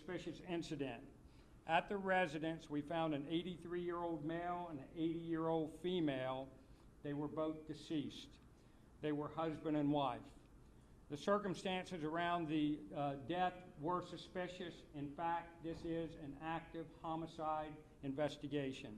suspicious incident. At the residence, we found an 83-year-old male and an 80-year-old female. They were both deceased. They were husband and wife. The circumstances around the death were suspicious. In fact, this is an active homicide investigation.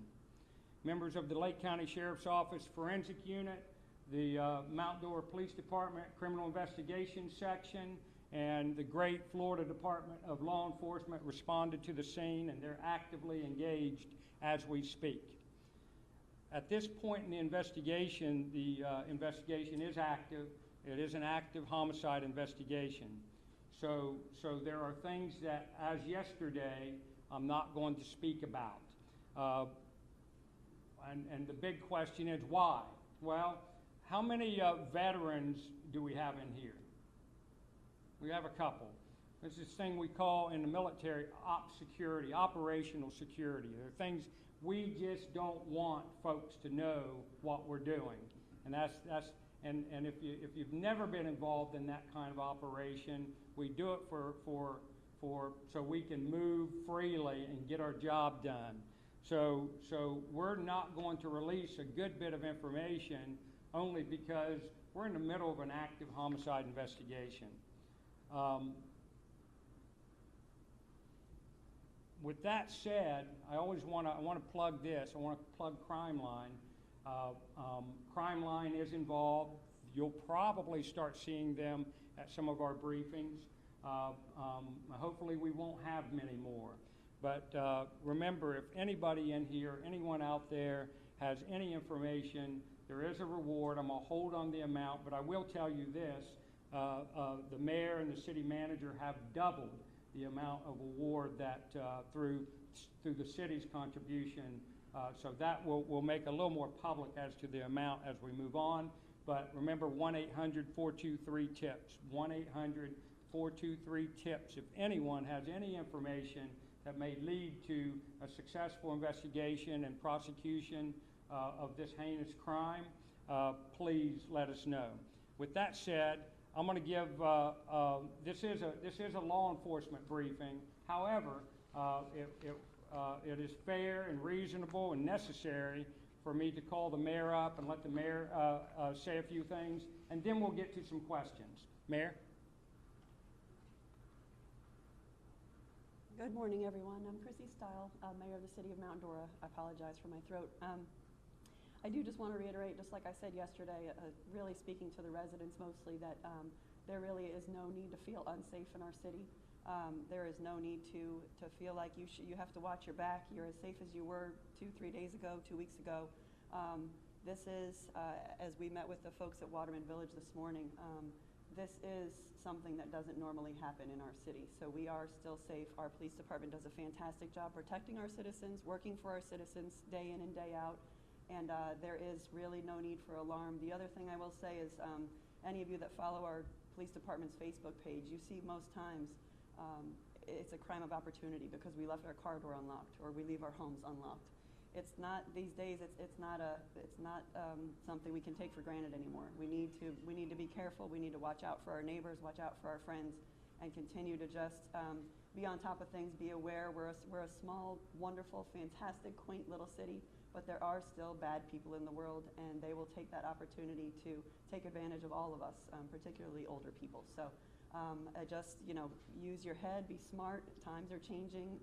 Members of the Lake County Sheriff's Office Forensic Unit, the Mount Dora Police Department Criminal Investigation Section, and the great Florida Department of Law Enforcement responded to the scene, and they're actively engaged as we speak. At this point in the investigation is active. It is an active homicide investigation. So there are things that, as yesterday, I'm not going to speak about. And the big question is why? Well, how many veterans do we have in here? We have a couple. There's this thing we call in the military security, operational security. There are things we just don't want folks to know what we're doing. And and if you've never been involved in that kind of operation, we do it so we can move freely and get our job done. So we're not going to release a good bit of information only because we're in the middle of an active homicide investigation. With that said, I want to plug this. I want to plug Crime Line. Crime Line is involved. You'll probably start seeing them at some of our briefings. Hopefully we won't have many more. But remember, if anybody in here, anyone out there has any information, there is a reward. I'm going to hold on the amount, but I will tell you this. The mayor and the city manager have doubled the amount of award that through the city's contribution. So that will make a little more public as to the amount as we move on. But remember, 1-800-423-TIPS, 1-800-423-TIPS. If anyone has any information that may lead to a successful investigation and prosecution of this heinous crime, please let us know. With that said, I'm going to give, this is a law enforcement briefing. However, it is fair and reasonable and necessary for me to call the mayor up and let the mayor say a few things, and then we'll get to some questions. Mayor? Good morning, everyone. I'm Chrissy Stile, Mayor of the City of Mount Dora. I apologize for my throat. I do just want to reiterate, just like I said yesterday, really speaking to the residents mostly, that there really is no need to feel unsafe in our city. There is no need to feel like you have to watch your back. You're as safe as you were 2-3 days ago, 2 weeks ago. This is, as we met with the folks at Waterman Village this morning, this is something that doesn't normally happen in our city. So we are still safe. Our police department does a fantastic job protecting our citizens, working for our citizens day in and day out. And there is really no need for alarm. The other thing I will say is any of you that follow our police department's Facebook page, you see most times it's a crime of opportunity because we left our car door unlocked or we leave our homes unlocked. It's not, these days, it's not something we can take for granted anymore. We need to be careful. We need to watch out for our neighbors, watch out for our friends, and continue to just be on top of things, be aware. We're a small, wonderful, fantastic, quaint little city, but there are still bad people in the world, and they will take that opportunity to take advantage of all of us, particularly older people. So just, use your head, be smart. Times are changing.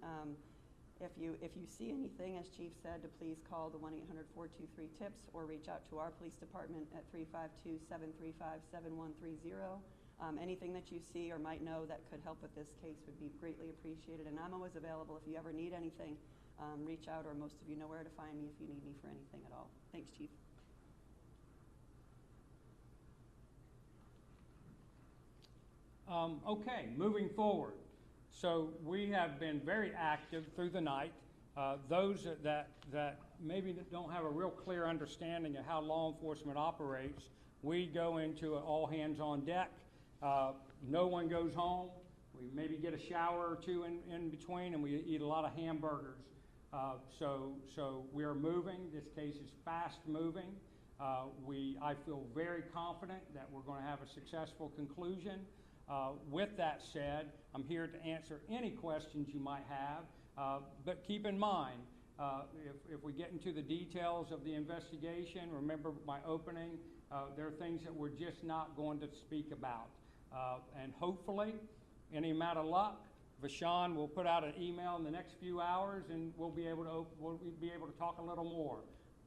If you see anything, as Chief said, to please call the 1-800-423-TIPS or reach out to our police department at 352-735-7130. Anything that you see or might know that could help with this case would be greatly appreciated. And I'm always available if you ever need anything. Reach out, or most of you know where to find me if you need me for anything at all. Thanks, Chief. Okay, moving forward. So we have been very active through the night. Those that maybe don't have a real clear understanding of how law enforcement operates, we go into an all hands on deck. No one goes home. We maybe get a shower or two in between, and we eat a lot of hamburgers. So we are moving. This case is fast moving. I feel very confident that we're going to have a successful conclusion. With that said, I'm here to answer any questions you might have, but keep in mind, if we get into the details of the investigation, remember my opening, there are things that we're just not going to speak about. And hopefully, any amount of luck, Vashon will put out an email in the next few hours, and we'll be able to talk a little more.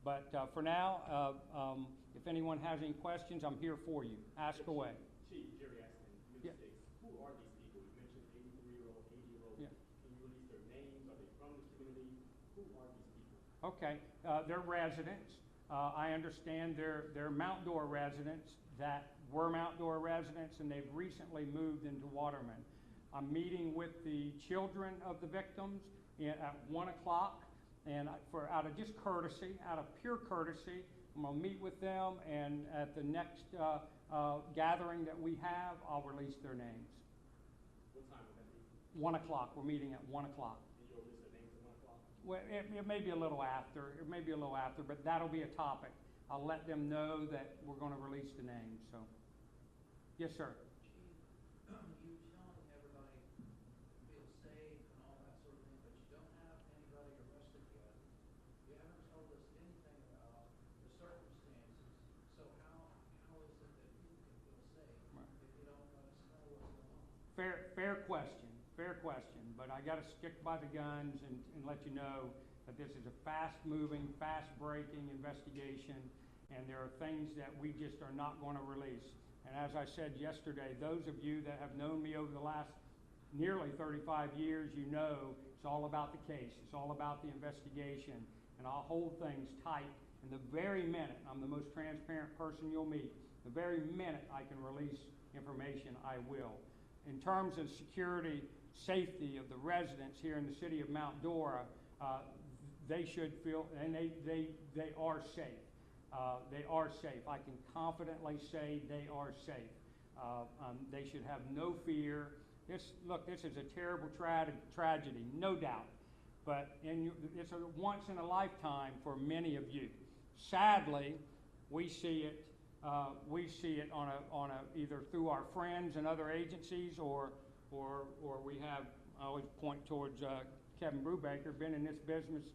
But for now, if anyone has any questions, I'm here for you. Ask away. Chief, Jerry Aston, Yeah. Who are these people? You mentioned 83-year-old, 80-year-old. Yeah. Can you release their names? Are they from this community? Who are these people? Okay, they're residents. I understand they're Mount Dora residents that were Mount Dora residents, and they've recently moved into Waterman. I'm meeting with the children of the victims at 1 o'clock, and out of just courtesy, out of pure courtesy, I'm going to meet with them, and at the next gathering that we have, I'll release their names. What time would that be? 1 o'clock. We're meeting at 1 o'clock. And you'll release their names at 1 o'clock? Well, it may be a little after. It may be a little after, but that'll be a topic. I'll let them know that we're going to release the names. So, yes, sir. Chief, you telling everybody feel safe and all that sort of thing, but you don't have anybody arrested yet. You haven't told us anything about the circumstances. So how is it that you can feel safe if you don't let us know what's going on? Fair question. Fair question. But I got to stick by the guns and let you know that this is a fast-moving, fast-breaking investigation, and there are things that we just are not going to release. And as I said yesterday, those of you that have known me over the last nearly 35 years, you know it's all about the case. It's all about the investigation. And I'll hold things tight. And the very minute, I'm the most transparent person you'll meet, the very minute I can release information, I will. In terms of security, safety of the residents here in the city of Mount Dora, they should feel, and they are safe. They are safe. I can confidently say they are safe. They should have no fear. This is a terrible tragedy, no doubt. But it's a once in a lifetime for many of you. Sadly, we see it on a either through our friends and other agencies, or we have. I always point towards Kevin Brubaker, been in this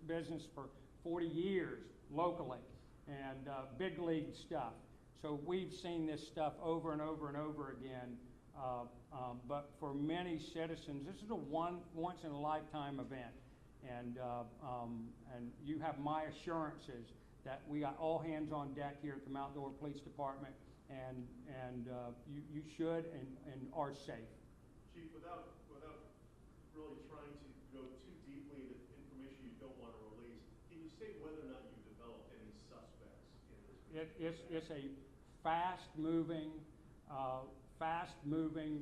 business for 40 years locally, and big league stuff. So we've seen this stuff over and over and over again. But for many citizens, this is a once in a lifetime event, and you have my assurances that we got all hands on deck here at the Mount Dora Police Department, and you should and are safe. Chief, without really trying to go too deeply into information you don't want to release, can you say whether or not you've developed any suspects in this? It's a fast-moving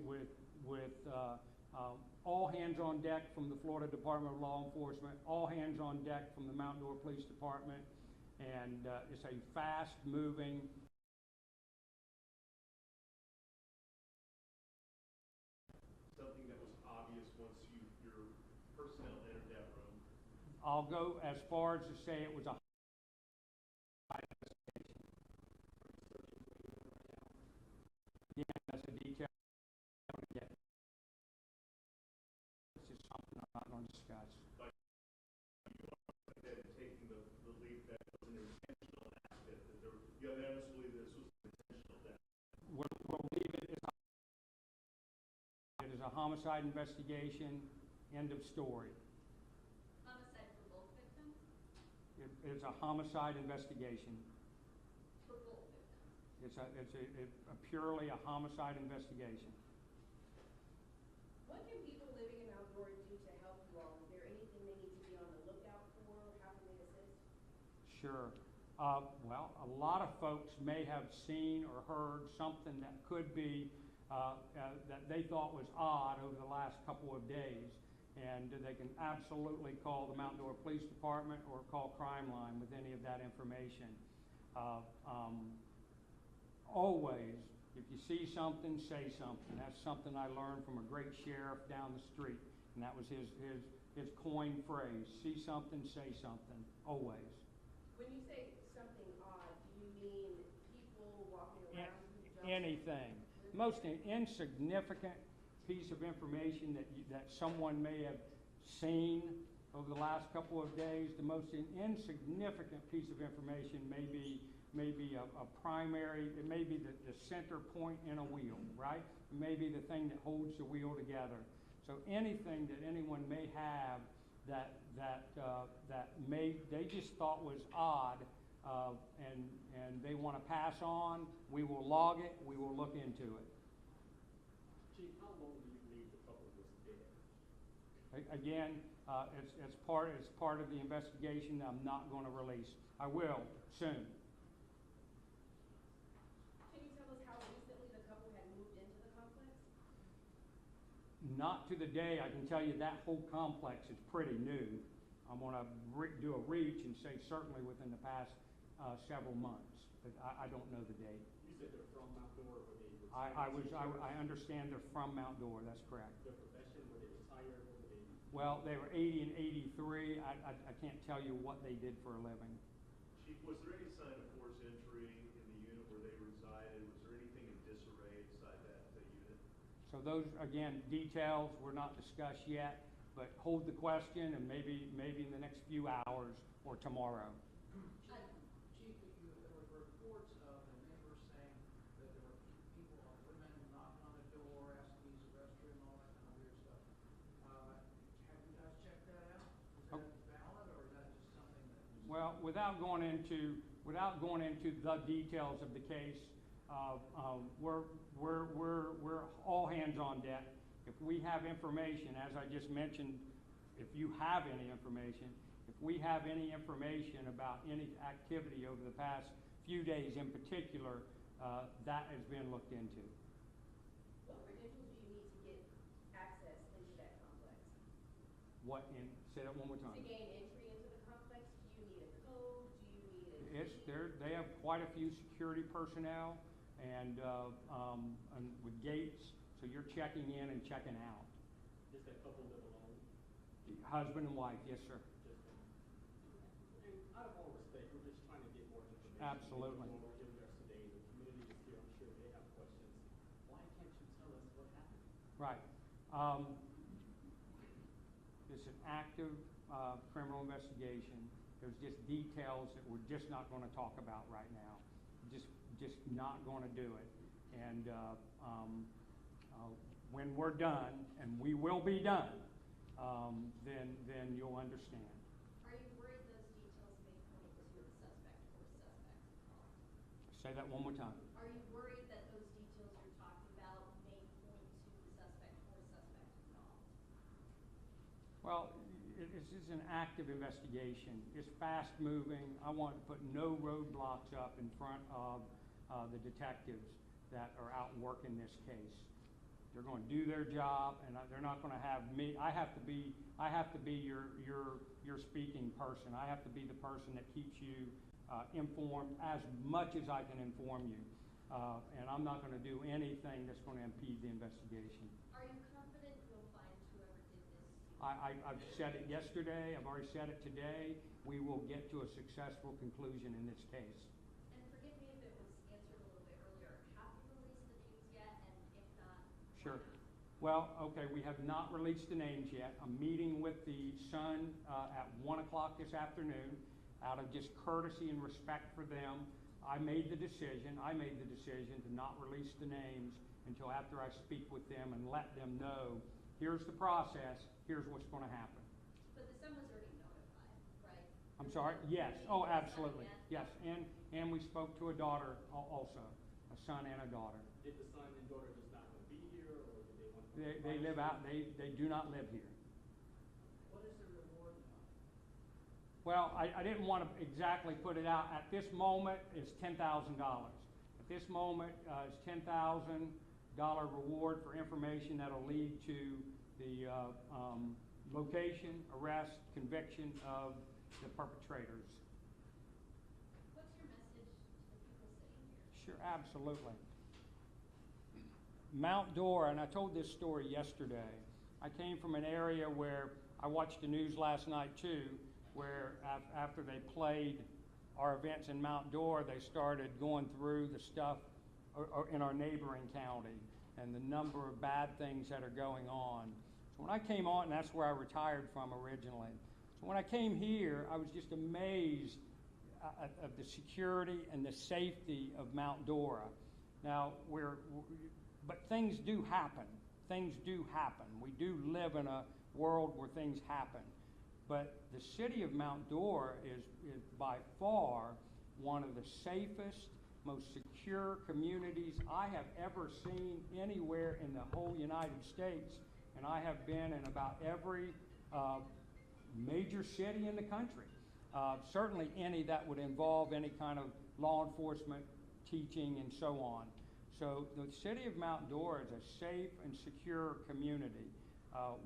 with all hands on deck from the Florida Department of Law Enforcement, all hands on deck from the Mount Dora Police Department, and it's a fast-moving. Something that was obvious once your personnel entered that room? I'll go as far as to say it was a investigation. Yeah, that's a detail I'm going to get. This is something I'm not going to discuss. But you are taking the lead that it was an intentional aspect, that you have evidence to believe this was an intentional death. We'll leave it as a homicide investigation, end of story. Homicide for both victims? It is a homicide investigation. For both victims? It's a purely a homicide investigation. What can people living in Mount Dora do to help you all? Is there anything they need to be on the lookout for? How can they assist? Sure. Well, a lot of folks may have seen or heard something that could be that they thought was odd over the last couple of days, and they can absolutely call the Mount Dora Police Department or call Crime Line with any of that information. Always, if you see something, say something. That's something I learned from a great sheriff down the street, and that was his coined phrase: see something, say something. Always. When you say something odd, do you mean people walking around who don't? Anything. most insignificant piece of information that someone may have seen over the last couple of days, the most insignificant piece of information may be a primary, it may be the center point in a wheel, right? It may be the thing that holds the wheel together. So anything that anyone may have that they just thought was odd, and they want to pass on, we will log it, we will look into it. Chief, how long do you believe the couple was dead? Again, it's part of the investigation that I'm not going to release. I will soon. Can you tell us how recently the couple had moved into the complex? Not to the day. I can tell you that whole complex is pretty new. I'm going to do a reach and say certainly within the past several months, but I don't know the date. You said they're from Mount Dora, were they I retired? understand they're from Mount Dora. That's correct. Their profession, were they retired, or were they? Well, they were 80 and 83. I can't tell you what they did for a living. Chief, was there any sign of forced entry in the unit where they resided? Was there anything in disarray inside that unit? So those, again, details were not discussed yet, but hold the question, and maybe in the next few hours or tomorrow. Chief, there were reports of the neighbors saying that there were people, women knocking on the door, asking to use the restroom, all that kind of weird stuff. Have you guys checked that out? Is that valid, or is that just something that was? Well, without going into the details of the case, we're all hands on deck. If we have information, as I just mentioned, if you have any information, if we have any information about any activity over the past few days in particular, that has been looked into. What credentials do you need to get access into that complex? Say that one more time. To gain entry into the complex, do you need a code? Do you need a? They have quite a few security personnel and with gates, so you're checking in and checking out. Does that couple live alone? Husband and wife, yes, sir. And out of all respect, we're just trying to get more information. Absolutely. We're here yesterday, the community is here, I'm sure they have questions. Why can't you tell us what happened? Right. It's an active criminal investigation. There's just details that we're just not going to talk about right now. Just not going to do it. And when we're done, and we will be done, then you'll understand. Are you worried those details may point to the suspect or suspects involved? Say that one more time. Are you worried that those details you're talking about may point to the suspect or suspects involved? Well, this is an active investigation. It's fast moving. I want to put no roadblocks up in front of the detectives that are out working this case. They're going to do their job, and they're not going to have me. I have to be your speaking person. I have to be the person that keeps you informed as much as I can inform you. And I'm not going to do anything that's going to impede the investigation. Are you confident you'll find whoever did this? I've said it yesterday. I've already said it today. We will get to a successful conclusion in this case. And forgive me if it was answered a little bit earlier. Have you released the names yet? And if not, Sure. why not? Well, okay, we have not released the names yet. I'm meeting with the Sun at 1 o'clock this afternoon. Out of just courtesy and respect for them, I made the decision to not release the names until after I speak with them and let them know, here's the process, here's what's going to happen. But the son was already notified, right? I'm sorry? Yes. Oh, absolutely. Yes. And we spoke to a daughter also, a son and a daughter. Did the son and daughter just not want to be here, or did they want to? They live out, they do not live here. What is the reward now? Well, I didn't want to exactly put it out. At this moment, it's $10,000. At this moment, it's $10,000 reward for information that'll lead to the location, arrest, conviction of the perpetrators. What's your message to the people sitting here? Sure, absolutely. Mount Dora, and I told this story yesterday. I came from an area where I watched the news last night too, where after they played our events in Mount Dora, they started going through the stuff or in our neighboring county, and the number of bad things that are going on. So when I came on, and that's where I retired from originally. So when I came here, I was just amazed of the security and the safety of Mount Dora. Now, but things do happen. Things do happen. We do live in a world where things happen. But the city of Mount Dora is by far one of the safest, most secure communities I have ever seen anywhere in the whole United States. And I have been in about every major city in the country. Certainly any that would involve any kind of law enforcement, teaching, and so on. So the city of Mount Dora is a safe and secure community.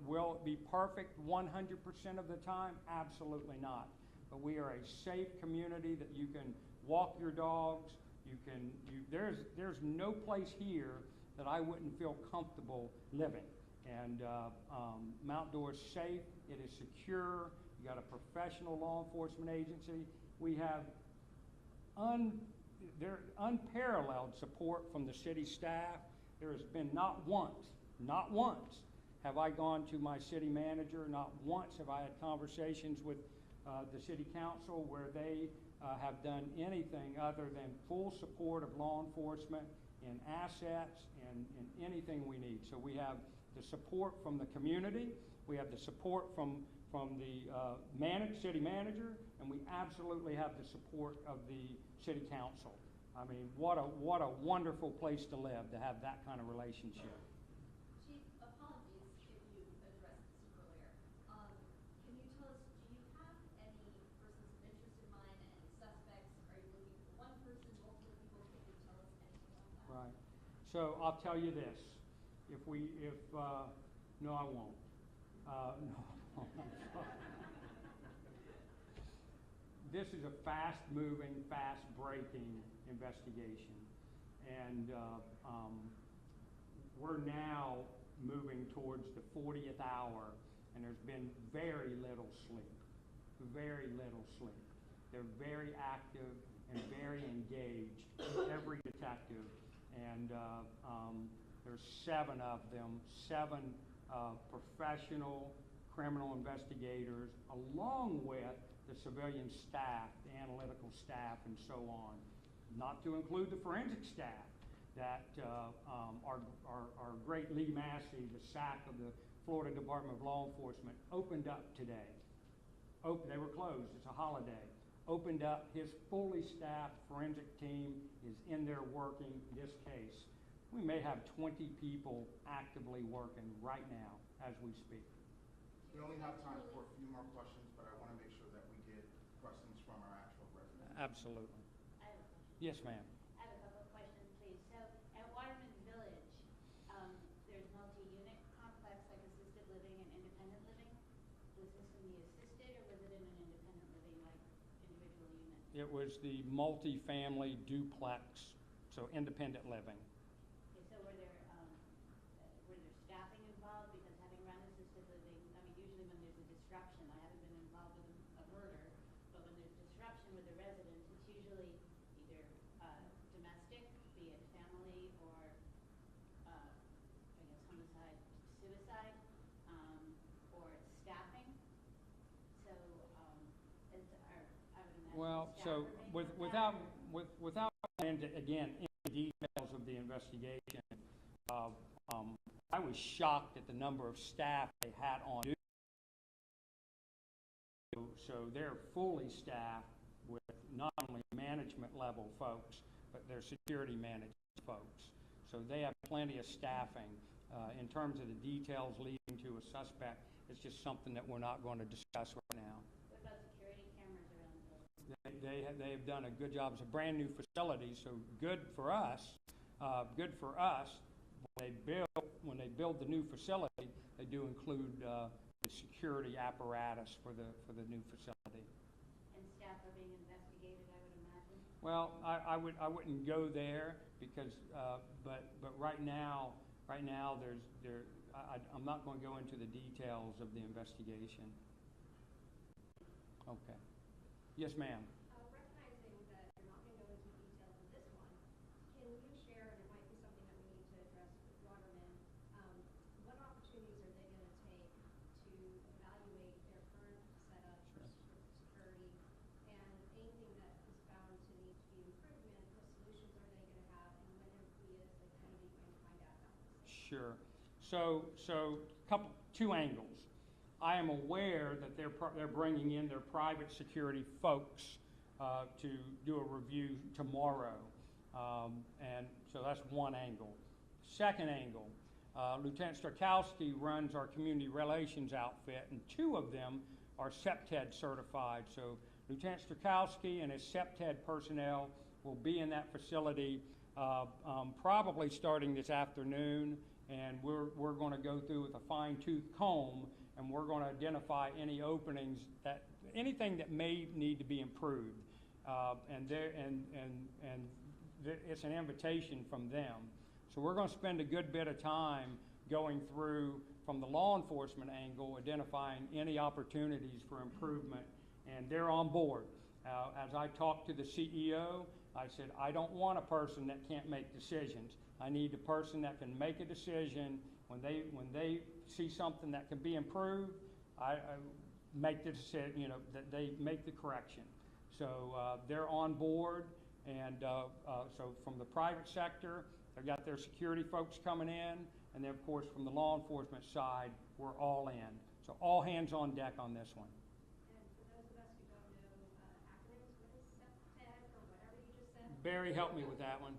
Will it be perfect 100% of the time? Absolutely not. But we are a safe community that you can walk your dogs. There's no place here that I wouldn't feel comfortable living. And Mount Dora is safe. It is secure. You got a professional law enforcement agency. We have unparalleled support from the city staff. There has been not once have I gone to my city manager, not once have I had conversations with the city council where they have done anything other than full support of law enforcement in assets and in anything we need. So we have the support from the community, we have the support from the city manager, and we absolutely have the support of the city council. I mean, what a wonderful place to live, to have that kind of relationship. Chief, apologies if you addressed this earlier. Can you tell us, do you have any persons of interest in mind, any suspects? Are you looking for one person, multiple people? Can you tell us anything like that? Right. So I'll tell you this. No, I won't. No. This is a fast-moving, fast-breaking investigation. And we're now moving towards the 40th hour, and there's been very little sleep. Very little sleep. They're very active and very engaged, every detective. And there's 7 of them, 7 professional criminal investigators, along with the civilian staff, the analytical staff, and so on. Not to include the forensic staff that our great Lee Massey, the SAC of the Florida Department of Law Enforcement, opened up today. They were closed, it's a holiday. Opened up, his fully staffed forensic team is in there working this case. We may have 20 people actively working right now as we speak. We only have time for a few more questions, but I want to make sure that we get questions from our actual residents. Absolutely. I have a question. Yes, ma'am. I have a couple of questions, please. So at Waterman Village, there's multi-unit complex like assisted living and independent living. Was this in the assisted or was it in an independent living like individual unit? It was the multi-family duplex, so independent living. Okay, so were there staffing involved? Because having run assisted living, I mean, usually when there's a disruption, I haven't been involved with a murder, but when there's disruption with the residents, it's usually either domestic, be it family, or I guess homicide, suicide, or staffing. So I would imagine. Well, staff so remain on without going into, again, any details of the investigation, I was shocked at the number of staff they had on duty. So they're fully staffed with not only management level folks, but their security management folks. So they have plenty of staffing. In terms of the details leading to a suspect, it's just something that we're not going to discuss right now. What about security cameras around the building? They have done a good job. It's a brand new facility, so good for us. Good for us. When they build the new facility, they do include the security apparatus for the new facility. And staff are being investigated, I would imagine. Well, I wouldn't go there because, but right now I'm not going to go into the details of the investigation. Okay. Yes, ma'am. Recognizing that you're not going to go into details of this one, can you share an Sure. So, two angles. I am aware that they're bringing in their private security folks to do a review tomorrow. And so that's one angle. Second angle, Lieutenant Starkowski runs our community relations outfit, and two of them are SEPTED certified. So Lieutenant Starkowski and his SEPTED personnel will be in that facility probably starting this afternoon, and we're going to go through with a fine-tooth comb, and we're going to identify any openings, anything that may need to be improved. It's an invitation from them. So we're going to spend a good bit of time going through, from the law enforcement angle, identifying any opportunities for improvement, and they're on board. As I talked to the CEO, I said, I don't want a person that can't make decisions. I need a person that can make a decision. When they see something that can be improved, I make the decision, that they make the correction. So they're on board, and so from the private sector, they've got their security folks coming in, and then of course from the law enforcement side, we're all in. So all hands on deck on this one. And for those of us who don't know acronyms, what is SEPTED or whatever you just said? Barry, help me with that one.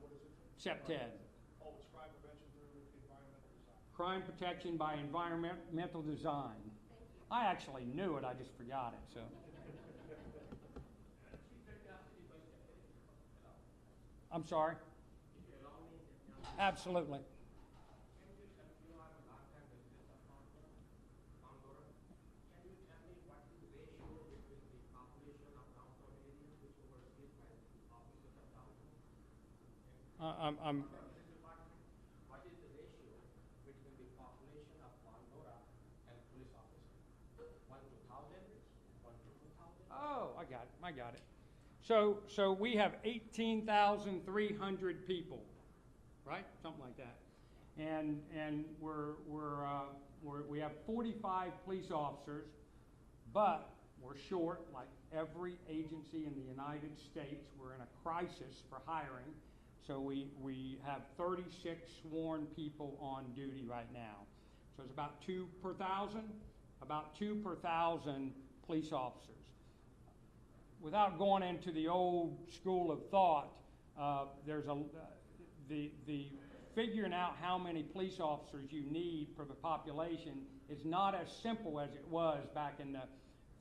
SEPTED. Oh, it's crime prevention through environmental design. Crime protection by environmental design. Thank you. I actually knew it, I just forgot it, so. I'm sorry? If you allow me, Absolutely. can you tell me, I'm a long-time resident of Mount Dora. Can you tell me what is the ratio between the population of Mount Dora area, which oversees by the officers of town? What is the ratio between the population of Mount Dora and police officers? 1 to 1,000, 1 to 2,000? Oh, I got it. So we have 18,300 people, right? Something like that. And we have 45 police officers, but we're short, like every agency in the United States. We're in a crisis for hiring. So we have 36 sworn people on duty right now. So it's about 2 per 1,000, about 2 per 1,000 police officers. Without going into the old school of thought, there's the figuring out how many police officers you need for the population is not as simple as it was back in the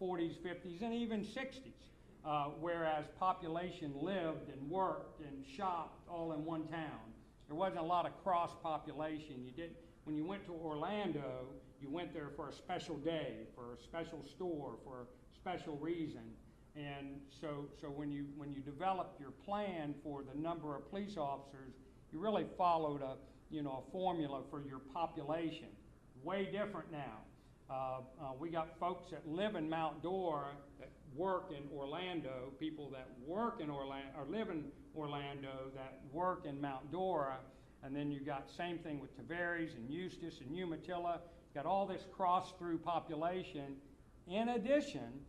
40s, 50s, and even 60s, whereas population lived and worked and shopped all in one town. There wasn't a lot of cross-population. When you went to Orlando, you went there for a special day, for a special store, for a special reason. And so when you developed your plan for the number of police officers, you really followed a formula for your population. Way different now. We got folks that live in Mount Dora that work in Orlando, people that work in Orlando or live in Orlando that work in Mount Dora, and then you got same thing with Tavares and Eustis and Umatilla. Got all this cross-through population. In addition,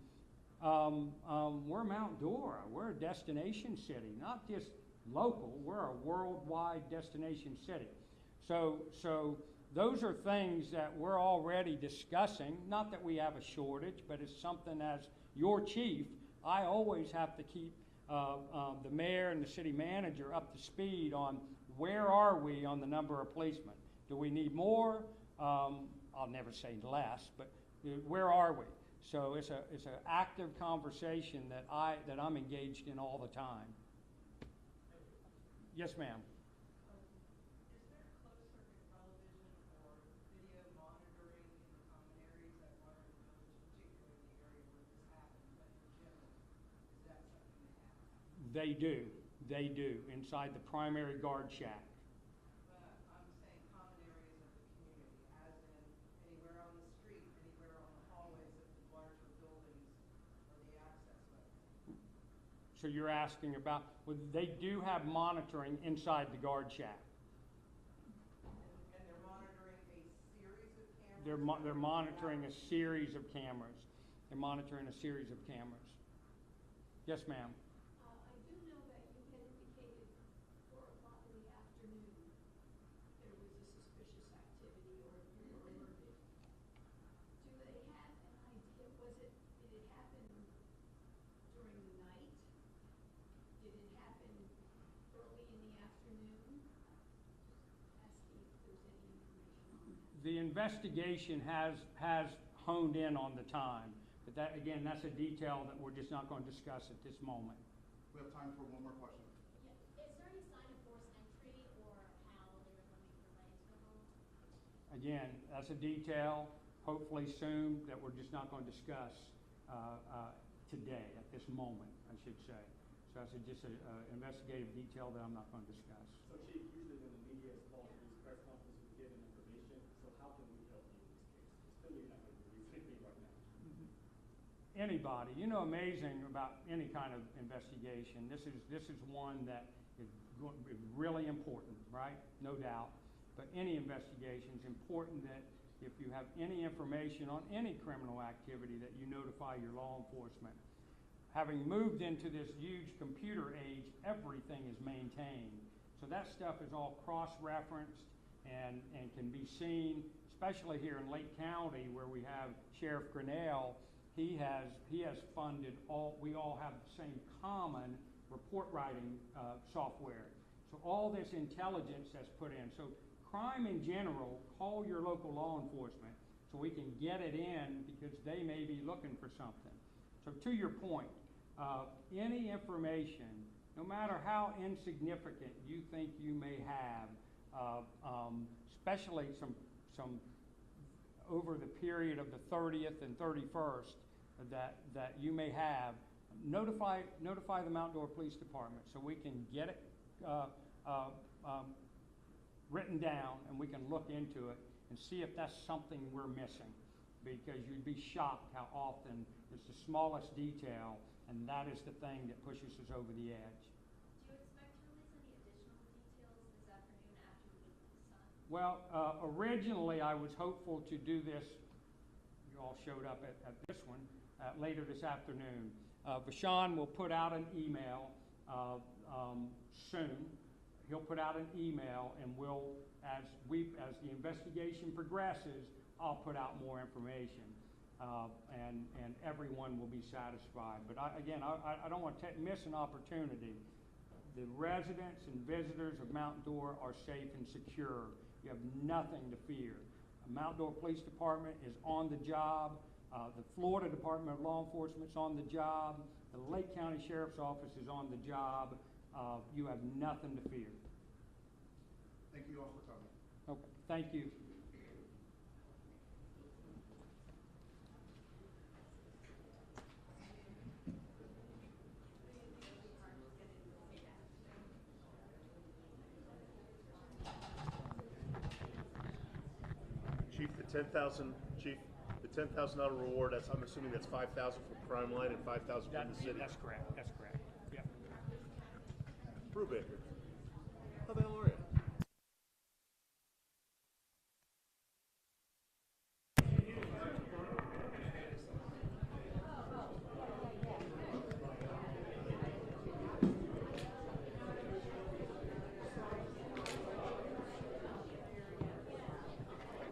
we're Mount Dora. We're a destination city, not just local. We're a worldwide destination city. So those are things that we're already discussing. Not that we have a shortage, but it's something as your chief, I always have to keep the mayor and the city manager up to speed on where are we on the number of policemen. Do we need more? I'll never say less, but where are we? So it's an active conversation that I'm engaged in all the time. Yes, ma'am. Is there closed-circuit television or video monitoring in the common areas at Water Village, particularly in the area where this happened, but in general, is that something they have? They do, inside the primary guard shack. But I'm saying common areas of the community, as in anywhere on the street, anywhere on the hallways of the larger buildings or the access way. So you're asking about, well, they do have monitoring inside the guard shack. And they're monitoring a series of cameras? They're monitoring a series of cameras. They're monitoring a series of cameras. Yes, ma'am. I do know that you had indicated 4 o'clock in the afternoon there was a suspicious the investigation has honed in on the time, but that, again, that's a detail that we're just not going to discuss at this moment. We have time for one more question. Yeah, is there any sign of forced entry or how they were looking for Lane to go home? Again, that's a detail, hopefully soon, that we're just not going to discuss today, at this moment, I should say. So that's just an investigative detail that I'm not going to discuss. So Chief, usually when the media is called to these press conferences, we give information, so how can we help you in this case? Clearly you're not going to release anything right now. Anybody, you know, amazing about any kind of investigation. This is one that is really important, right? No doubt. But any investigation is important that if you have any information on any criminal activity that you notify your law enforcement. Having moved into this huge computer age, everything is maintained. So that stuff is all cross-referenced and can be seen, especially here in Lake County where we have Sheriff Grinnell. He has funded we all have the same common report writing software. So all this intelligence that's put in. So crime in general, call your local law enforcement so we can get it in because they may be looking for something. So to your point, any information, no matter how insignificant you think you may have, especially some over the period of the 30th and 31st that you may have, notify the Mount Dora Police Department so we can get it written down and we can look into it and see if that's something we're missing, because you'd be shocked how often it's the smallest detail and that is the thing that pushes us over the edge. Do you expect to release any additional details this afternoon after you meet with the Sun? Well, originally I was hopeful to do this, you all showed up at this one, later this afternoon. Vashon will put out an email soon. He'll put out an email and we'll, as the investigation progresses, I'll put out more information. And everyone will be satisfied. But I don't want to miss an opportunity. The residents and visitors of Mount Dora are safe and secure. You have nothing to fear. The Mount Dora Police Department is on the job. The Florida Department of Law Enforcement is on the job. The Lake County Sheriff's Office is on the job. You have nothing to fear. Thank you all for coming. Okay, thank you. Chief, the $10,000 reward, I'm assuming that's $5,000 for Crime Line and $5,000 from the city. That's correct. That's correct. Yep. Brubaker, how the hell are you?